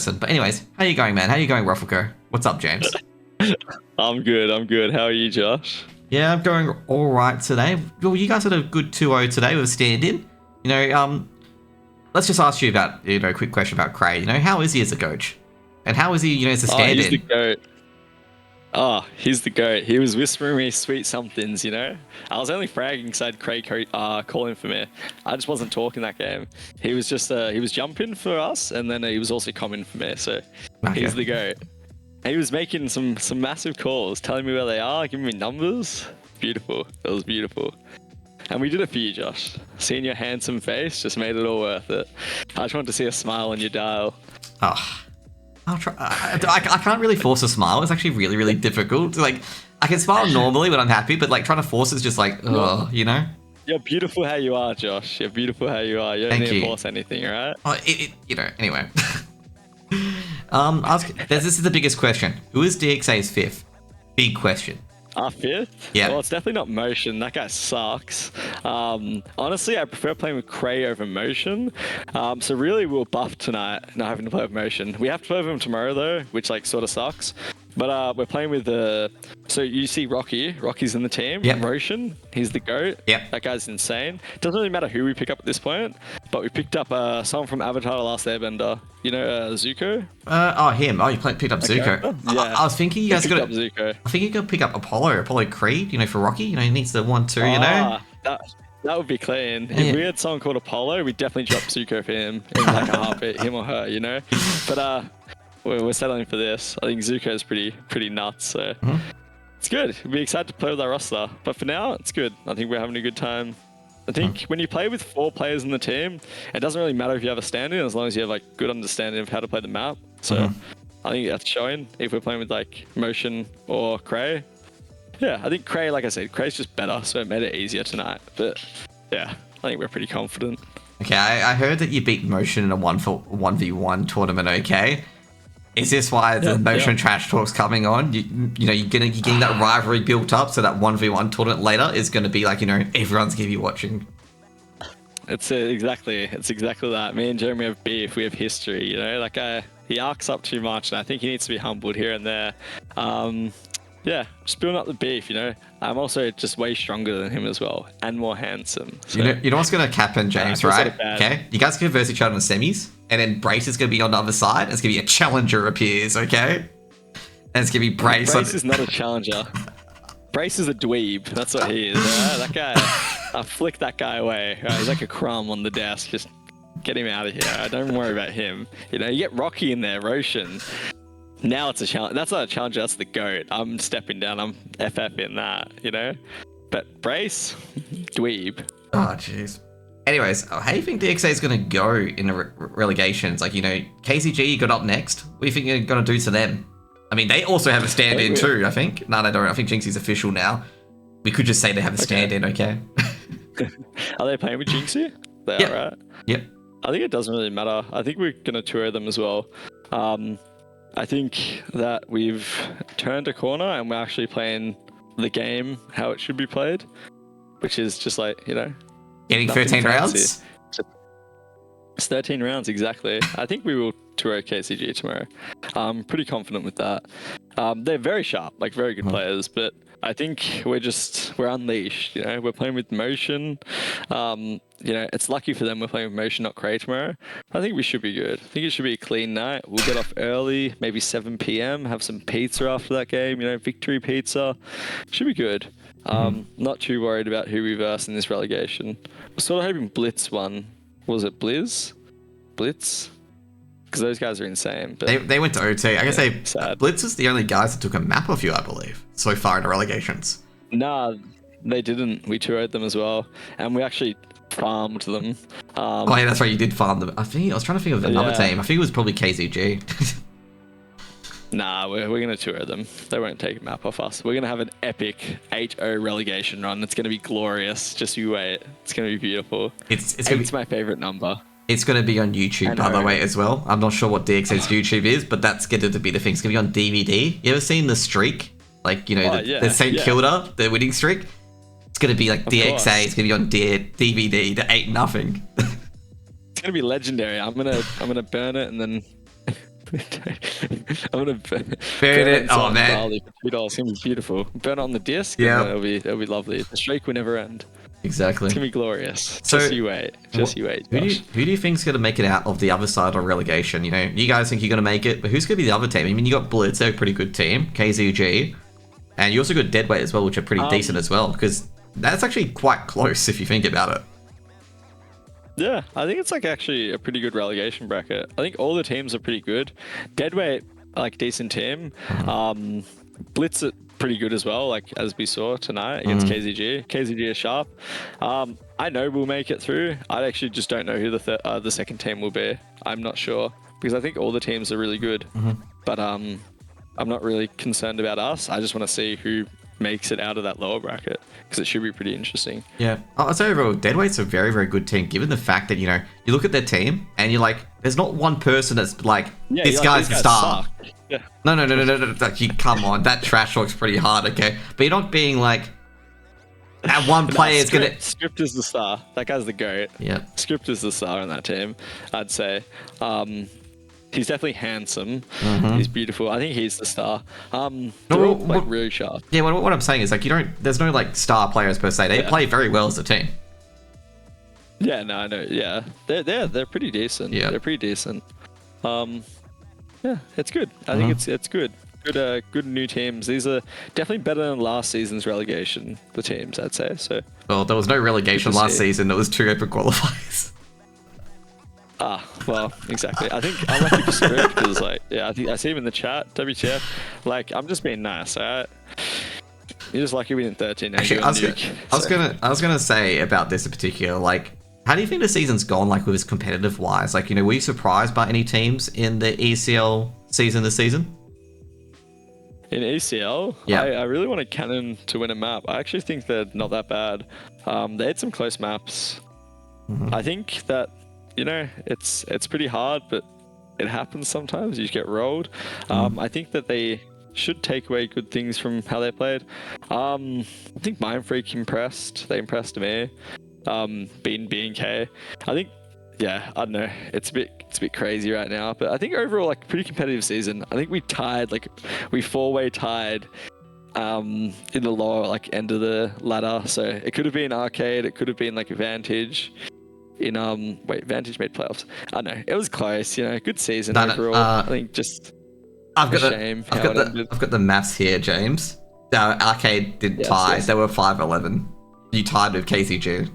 person. But anyways, how you going, man? How you going, Roflko? What's up, James? I'm good. How are you, Josh? Yeah, I'm going all right today. Well, you guys had a good 2-0 today with a stand-in. Let's just ask you about, a quick question about Cray. How is he as a coach? And how is he, as a stand-in? He's the GOAT. He's the GOAT. He was whispering me sweet somethings, I was only fragging because I had Craig calling for me. I just wasn't talking that game. He was just, he was jumping for us, and then he was also coming for me, so he's the GOAT. He was making some massive calls, telling me where they are, giving me numbers. Beautiful. It was beautiful. And we did it for you, Josh. Seeing your handsome face just made it all worth it. I just wanted to see a smile on your dial. Oh, I'll try. I can't really force a smile. It's actually really, really difficult. I can smile normally when I'm happy, but trying to force is just You're beautiful how you are, Josh. You're beautiful how you are. You don't need to force anything, right? Oh, anyway. This is the biggest question. Who is DXA's fifth? Big question. Our fifth? Yeah. Well, it's definitely not Motion. That guy sucks. Honestly, I prefer playing with Cray over Motion. So really, we'll buff tonight, not having to play with Motion. We have to play with him tomorrow, though, which sort of sucks. But we're playing with so you see Rocky. Rocky's in the team. Yep. Rotion, he's the GOAT. Yep. That guy's insane. Doesn't really matter who we pick up at this point, but we picked up someone from Avatar: The Last Airbender. Zuko? Him. Oh, you picked up Zuko. Yeah. I was thinking you guys picked up Zuko. I think you could pick up Apollo Creed, for Rocky. He needs the 1-2, That would be clean. If we had someone called Apollo, we'd definitely drop Zuko for him in a heartbeat, him or her, But we're settling for this. I think Zuko is pretty nuts, so it's good. We'll be excited to play with our roster. But for now, it's good. I think we're having a good time. I think when you play with 4 players in the team, it doesn't really matter if you have a stand-in as long as you have good understanding of how to play the map. So I think that's showing if we're playing with Motion or Cray. Yeah, I think Cray, like I said, Cray's just better, so it made it easier tonight. But yeah, I think we're pretty confident. Okay, I heard that you beat Motion in a 1v1 tournament, okay? Is this why the Motion trash talk's coming on? You're getting that rivalry built up, so that 1v1 tournament later is going to be everyone's going to be watching. It's exactly that. Me and Jeremy have beef. We have history. That guy, he arcs up too much, and I think he needs to be humbled here and there. Yeah, just building up the beef. I'm also just way stronger than him as well, and more handsome. So, you know what's going to happen, James, right? Okay, you guys can verse each other in the semis, and then Brace is going to be on the other side, and it's going to be a challenger appears, okay? And it's going to be Brace. Brace is not a challenger. Brace is a dweeb. That's what he is. That guy, I flick that guy away. He's like a crumb on the desk. Just get him out of here. Don't worry about him. You get Rocky in there, Roshan. Now it's a challenge. That's not a challenger. That's the GOAT. I'm stepping down. I'm FF in that, But Brace, dweeb. Oh, jeez. Anyways, how do you think DXA is going to go in the relegations? KCG got up next. What do you think you're going to do to them? I mean, they also have a stand-in too, I think. No, they don't. I think Jinxie's official now. We could just say they have a stand-in, okay? Are they playing with Jinxie? They are, right? Yep. I think it doesn't really matter. I think we're going to tour them as well. I think that we've turned a corner and we're actually playing the game how it should be played, which is just getting 13 rounds? It's 13 rounds, exactly. I think we will tour KCG tomorrow. I'm pretty confident with that. They're very sharp, very good players, but I think we're unleashed, we're playing with Motion. It's lucky for them we're playing with Motion, not Cray tomorrow. I think we should be good. I think it should be a clean night. We'll get off early, maybe 7 p.m, have some pizza after that game, victory pizza. Should be good. Not too worried about who we verse in this relegation. We're sort of hoping Blitz won. Was it Blizz? Blitz? Because those guys are insane. But they went to OT. I guess sad. Blitz is the only guys that took a map off you, I believe, so far in the relegations. Nah, they didn't. We toured them as well, and we actually farmed them. Yeah, that's right. You did farm them. I was trying to think of another team. I think it was probably KZG. Nah, we're going to tour them. They won't take a map off us. We're going to have an epic 8-0 relegation run. It's going to be glorious. Just you wait. It's going to be beautiful. It's my favorite number. It's going to be on YouTube, by the way, as well. I'm not sure what DXA's YouTube is, but that's going to be the thing. It's going to be on DVD. You ever seen the streak? The St. Kilda, the winning streak? It's going to be DXA. Course. It's going to be on DVD, the 8-0. It's going to be legendary. I'm gonna burn it and then I'm gonna Buried it. Oh man. barley for $2. It's gonna be beautiful. Burn it on the disc. Yeah. And it'll be lovely. The streak will never end. Exactly. It's gonna be glorious. So, just you wait. Just you wait. Josh. Who do you think's gonna make it out of the other side of relegation? You know, you guys think you're gonna make it, but who's gonna be the other team? I mean, you got Blitz, they're a pretty good team. KZG, and you also got Deadweight as well, which are pretty decent as well. Because that's actually quite close if you think about it. Yeah, I think it's like actually a pretty good relegation bracket. I think all the teams are pretty good. Deadweight, like decent team. Blitz are pretty good as well, like as we saw tonight against KZG. KZG is sharp. I know we'll make it through. I actually just don't know who the second team will be. I'm not sure because I think all the teams are really good. But I'm not really concerned about us. I just want to see who makes it out of that lower bracket because it should be pretty interesting. Yeah, I'll say overall, Deadweight's a very, very good team. Given the fact that you know you look at their team and you're like, there's not one person that's like, this guy's the star. Yeah. No. Like, come on, that trash talk's pretty hard, okay? But you're not being like, that one player is gonna. Script is the star. That guy's the GOAT. Yeah. Script is the star on that team, I'd say. He's definitely handsome. He's beautiful. I think he's the star. They're all like really sharp. Yeah, what I'm saying is like there's no like star players per se. They play very well as a team. Yeah, no, I know. Yeah, they're pretty decent. Yeah, they're pretty decent. Yeah, it's good. I think it's good. Good new teams. These are definitely better than last season's relegation. The teams, I'd say. So. Well, there was no relegation last season. It was 2 open qualifiers. Well, exactly. I think I'm lucky for Spirit because, like, yeah, I think I see him in the chat. WTF? Like, I'm just being nice. Alright. You're just lucky we didn't 13. Actually, I was gonna say about this in particular. Like, how do you think the season's gone? Like, with competitive wise, like, you know, were you surprised by any teams in the ECL season this season? In ECL, yeah, I really wanted Cannon to win a map. I actually think they're not that bad. They had some close maps. I think that, you know, it's pretty hard, but it happens sometimes. You just get rolled. I think that they should take away good things from how they played. I think Mind Freak impressed. They impressed me. Being B&K. I think, yeah, I don't know. It's a bit crazy right now, but I think overall, like, pretty competitive season. I think we tied, like, we 4-way tied in the lower, like, end of the ladder. So it could have been Arcade. It could have been, like, Vantage. Vantage made playoffs. I don't know. It was close, you know. Good season overall. I think just I've got the maths here, James. Arcade didn't tie. Yes. They were 5-11. You tied with KCG.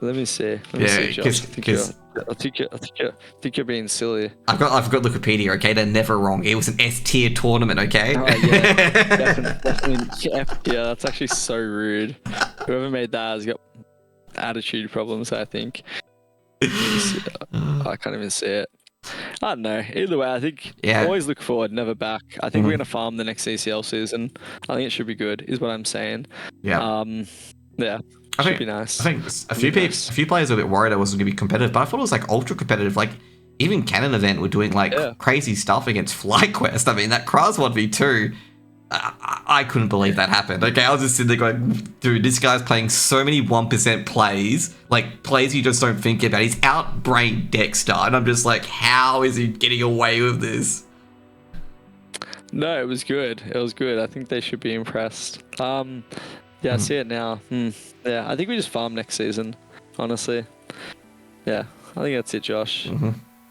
Let me see. I think you're being silly. I've got Wikipedia. Okay, they're never wrong. It was an S tier tournament. Okay. Definitely. Yeah, that's actually so rude. Whoever made that has got attitude problems. I think. I can't even see it. I don't know. Either way, I think always look forward, never back. I think we're gonna farm the next ACL season. I think it should be good, is what I'm saying. Yeah. Yeah. I think should be nice. I think a few players were a bit worried I wasn't gonna be competitive, but I thought it was like ultra competitive. Like even Canon event were doing like crazy stuff against FlyQuest. I mean that Kraz 1v2. I couldn't believe that happened. Okay, I was just sitting there going, dude, this guy's playing so many 1% plays, like plays you just don't think about. He's outbrained Dexter, and I'm just like, how is he getting away with this? No, it was good. It was good. I think they should be impressed. I see it now. Yeah, I think we just farm next season, honestly. Yeah, I think that's it, Josh.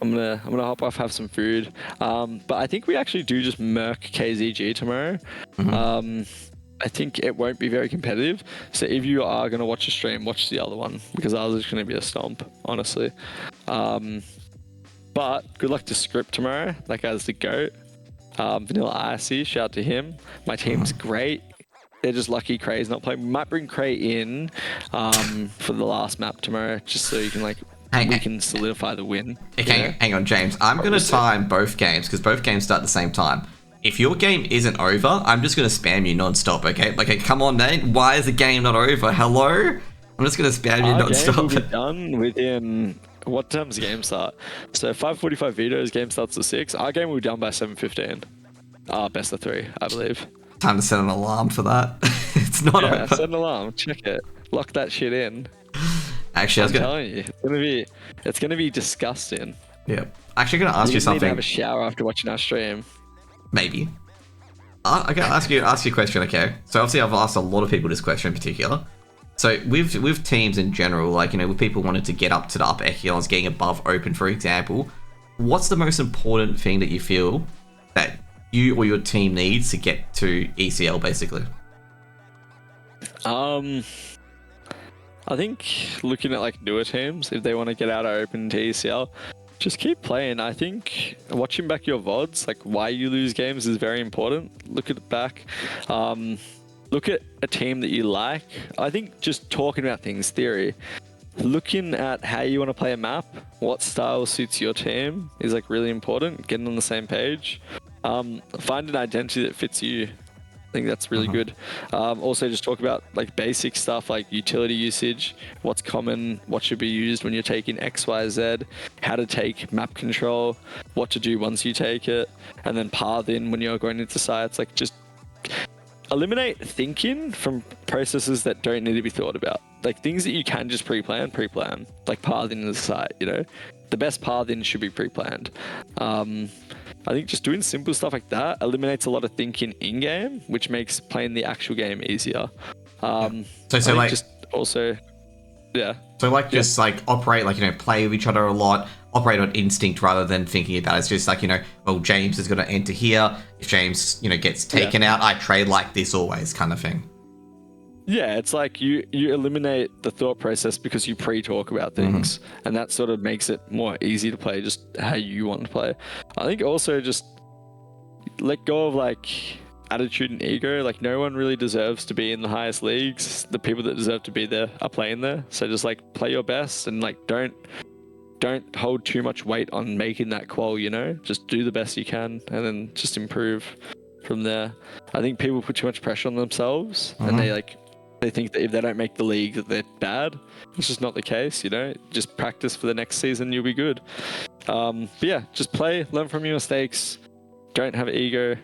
I'm gonna hop off, have some food. But I think we actually do just murk KZG tomorrow. I think it won't be very competitive. So if you are gonna watch a stream, watch the other one because ours is gonna be a stomp, honestly. But good luck to Script tomorrow. That guy's the GOAT. Vanilla Icy, shout out to him. My team's great. They're just lucky Cray's not playing. We might bring Cray in for the last map tomorrow, just so you can we can solidify the win. Okay, hang on, James. I'm going to time both games because both games start at the same time. If your game isn't over, I'm just going to spam you non-stop, okay? Like, come on, Nate. Why is the game not over? Hello? I'm just going to spam you non-stop. Our game will be done within... What time does the game start? So 5:45 Vito's game starts at 6. Our game will be done by 7:15. Best of 3, I believe. Time to set an alarm for that. It's not over. Set an alarm. Check it. Lock that shit in. Actually, I'm telling you, it's gonna be disgusting. Yeah. Actually, I'm gonna ask you Need to something. have a shower after watching our stream. Maybe. I gotta ask you a question, okay? So obviously I've asked a lot of people this question in particular. So with teams in general, like, you know, with people wanting to get up to the upper echelons, getting above open, for example, what's the most important thing that you feel that you or your team needs to get to ECL, basically? I think looking at like newer teams, if they want to get out of open to ECL, just keep playing. I think watching back your VODs, like why you lose games, is very important. Look at it back. Look at a team that you like. I think just talking about things, theory, looking at how you want to play a map, what style suits your team is like really important. Getting on the same page. Find an identity that fits you. I think that's really good. Also, just talk about like basic stuff like utility usage, what's common, what should be used when you're taking X, Y, Z, how to take map control, what to do once you take it, and then path in when you're going into sites. Like just eliminate thinking from processes that don't need to be thought about. Like things that you can just pre-plan. Like path in the site, you know? The best path in should be pre-planned. I think just doing simple stuff like that eliminates a lot of thinking in-game, which makes playing the actual game easier. So like, just also, yeah. So like just like operate, like, you know, play with each other a lot, operate on instinct rather than thinking about it. It's just like, you know, well, James is going to enter here. If James, you know, gets taken out, I trade like this always, kind of thing. Yeah, it's like you eliminate the thought process because you pre-talk about things, and that sort of makes it more easy to play just how you want to play. I think also just let go of like attitude and ego. Like no one really deserves to be in the highest leagues. The people that deserve to be there are playing there. So just like play your best and like don't hold too much weight on making that qual, you know? Just do the best you can and then just improve from there. I think people put too much pressure on themselves and they think that if they don't make the league that they're bad. It's just not the case, you know? Just practice for the next season, you'll be good. But yeah, just play, learn from your mistakes, don't have ego,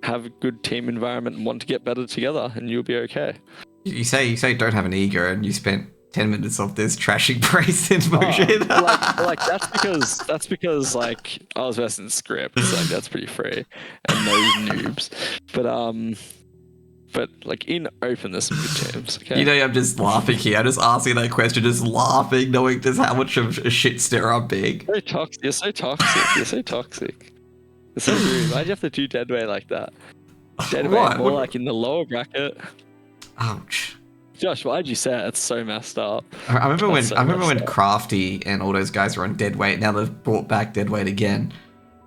have a good team environment and want to get better together and you'll be okay. You say don't have an ego and you spent 10 minutes of this trashing Brace in motion. like that's because like I was versing script, so like that's pretty free. And those noobs. But like in open, there's some good teams. Okay? You know, I'm just laughing here. I'm just asking that question, just laughing, knowing just how much of a shit stir I'm being. You're so toxic. You're so toxic. It's so rude. Why'd you have to do Deadway like that? Deadway more like in the lower bracket. Ouch. Josh, why'd you say it? It's so messed up. I remember when Crafty and all those guys were on Deadweight. Now they've brought back Deadweight again.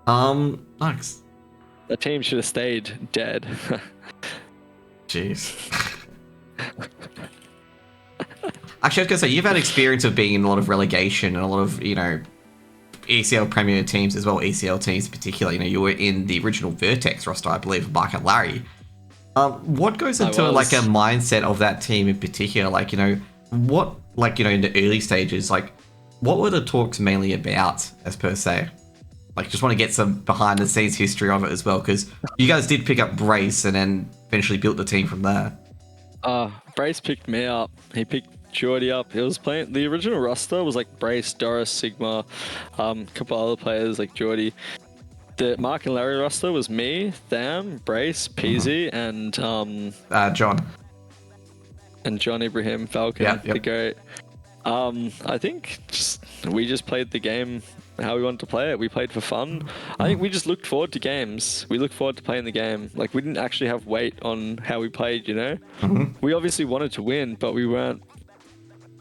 Nice. The team should have stayed dead. Jeez. Actually, I was gonna say you've had experience of being in a lot of relegation and a lot of, you know, ECL Premier teams as well, ECL teams in particular. You know, you were in the original Vertex roster, I believe, Mark and Larry. What goes into like a mindset of that team in particular? Like, you know, what, like, you know, in the early stages, like, what were the talks mainly about, as per se? Like, just want to get some behind the scenes history of it as well, because you guys did pick up Brace and then eventually built the team from there. Brace picked me up. He picked Geordie up. He was playing the original roster was like Brace, Doris, Sigma, a couple other players like Geordie. The Mark and Larry roster was me, Tham, Brace, Peasy, and John. And John Ibrahim, Falcon, the GOAT. I think we just played the game how we wanted to play it. We played for fun. I think we just looked forward to games. We looked forward to playing the game. Like, we didn't actually have weight on how we played, you know? We obviously wanted to win, but we weren't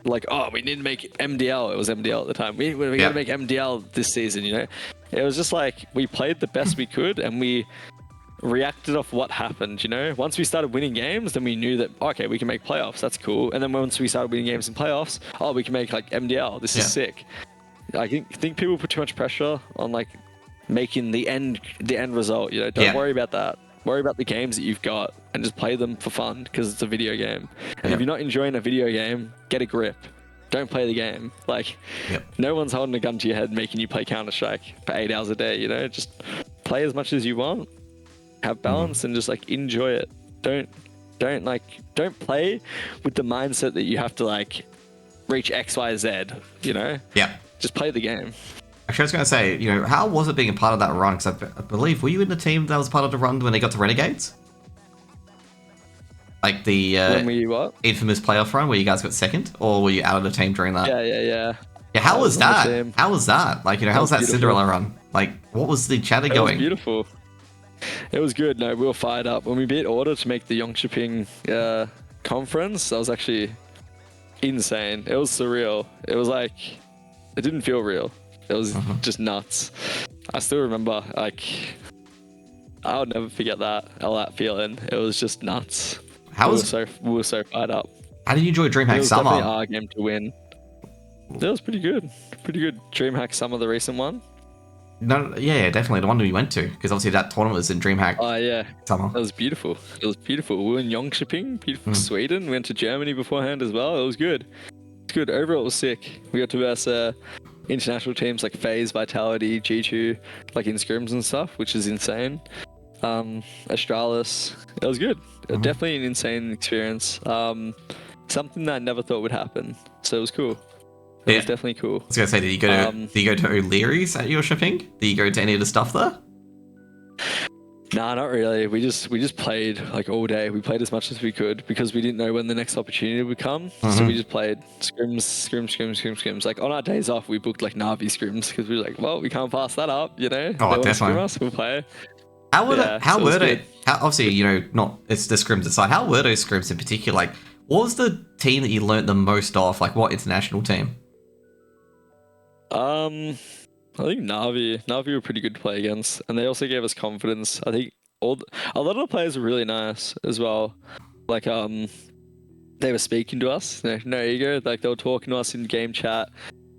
like, oh, we need to make MDL. It was MDL at the time. We got to make MDL this season, you know? It was just like, we played the best we could and we reacted off what happened, you know? Once we started winning games, then we knew that, okay, we can make playoffs. That's cool. And then once we started winning games in playoffs, oh, we can make like MDL. This is sick. I think people put too much pressure on like making the end result, you know? Don't worry about that. Worry about the games that you've got and just play them for fun because it's a video game. And if you're not enjoying a video game, get a grip. Don't play the game. Like, no one's holding a gun to your head making you play Counter-Strike for 8 hours a day, you know? Just play as much as you want. Have balance and just like enjoy it. Don't play with the mindset that you have to like reach XYZ, you know? Yeah. Just play the game. Actually, I was going to say, you know, how was it being a part of that run? Because I believe, were you in the team that was part of the run when they got to Renegades? Like the When we what? infamous playoff run where you guys got second? Or were you out of the team during that? Yeah. Yeah, how was on the that? team. How was that? Like, you know, how was that beautiful. Cinderella run? Like, what was the chatter It was going? beautiful. It was good. No, we were fired up. When we beat Order to make the Yongchiping conference, that was actually insane. It was surreal. It was like, it didn't feel real. It was just nuts. I still remember, like, I'll never forget that feeling. It was just nuts. We were so fired up. How did you enjoy DreamHack It was Summer? definitely our game to win. That was pretty good. Pretty good. DreamHack Summer, the recent one. No, yeah, definitely the one we went to, because obviously that tournament was in DreamHack. Oh yeah, Summer. That was beautiful. It was beautiful. We were in Jönköping, beautiful Sweden. We went to Germany beforehand as well. It was good. It's good. Overall, it was sick. We got to verse international teams like FaZe, Vitality, G2, like in scrims and stuff, which is insane. Astralis. It was good. Definitely an insane experience. Something that I never thought would happen. So it was cool. It was definitely cool. I was gonna say, did you go to O'Leary's at your shipping? Did you go to any of the stuff there? Nah, not really. We just played like all day. We played as much as we could because we didn't know when the next opportunity would come. So we just played scrims. Like on our days off, we booked like Navi scrims because we were like, well, we can't pass that up, you know. Oh, definitely. Scrim us, we'll play. Obviously, you know, not it's the scrims aside. How were those scrims in particular? Like, what was the team that you learnt the most off? Like, what international team? I think Navi were pretty good to play against, and they also gave us confidence. I think a lot of the players were really nice as well. Like they were speaking to us, no ego. Like they were talking to us in game chat.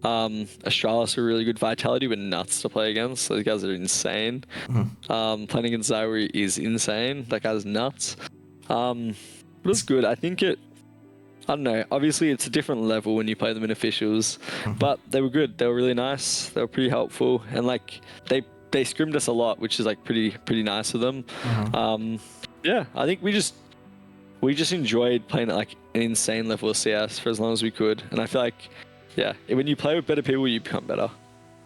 Astralis were really good. Vitality were nuts to play against. Those guys are insane. Playing against Zairi is insane. That guy's nuts. But it's good. I think I don't know. Obviously, it's a different level when you play them in officials, but they were good. They were really nice. They were pretty helpful, and like they scrimmed us a lot, which is like pretty nice of them. Yeah, I think we just enjoyed playing at like an insane level of CS for as long as we could, and I feel like when you play with better people, you become better.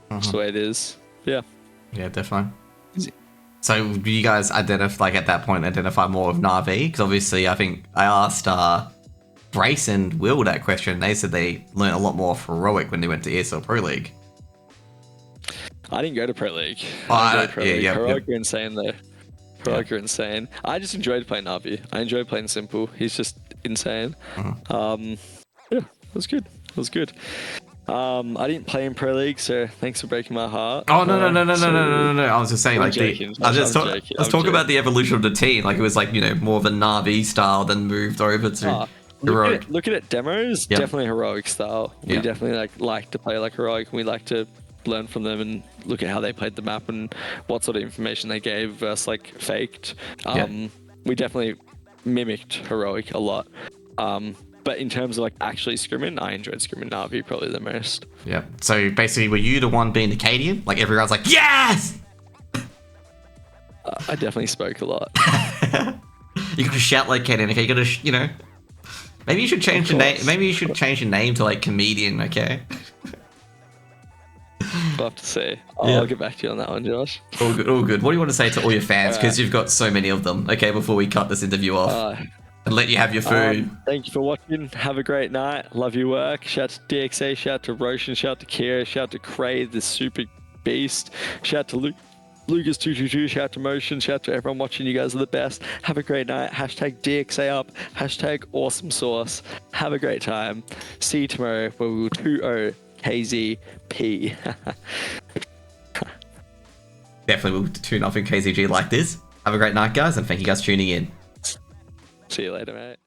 That's the way it is. Yeah. Yeah, definitely. So, do you guys identify more of Na'Vi? Because obviously, I think I asked Brace and Will that question. They said they learned a lot more of Heroic when they went to ESL Pro League. I didn't go to Pro League. Heroic are insane though. Heroic are insane. I just enjoyed playing Na'Vi. I enjoyed playing Simple. He's just insane. It was good. It was good. I didn't play in Pro League, so thanks for breaking my heart. Oh no! I was just saying, let's talk about the evolution of the team. Like it was like, you know, more of a Na'Vi style, then moved over to Heroic. Looking at demos, definitely Heroic style. We definitely like to play like Heroic, and we like to learn from them and look at how they played the map and what sort of information they gave versus like faked. We definitely mimicked Heroic a lot. But in terms of like actually scrimming, I enjoyed scrimming Na'Vi probably the most. Yeah. So basically, were you the one being the Cadian? Like everyone's like, yes! I definitely spoke a lot. You gotta shout like Cadian, okay? You gotta, you know. Maybe you should change your name. Maybe you should change your name to like comedian, okay? We'll have to see. I'll get back to you on that one, Josh. All good. What do you want to say to all your fans? Because you've got so many of them. Okay, before we cut this interview off. And let you have your food. Thank you for watching. Have a great night. Love your work. Shout out to DXA. Shout out to Roshan. Shout out to Kira. Shout out to Cray, the super beast. Shout out to Lucas222. Shout out to Motion. Shout out to everyone watching. You guys are the best. Have a great night. Hashtag DXA up. Hashtag awesome sauce. Have a great time. See you tomorrow where we will 2-0 KZP. Definitely will tune off in KZG like this. Have a great night, guys, and thank you guys for tuning in. See you later, mate.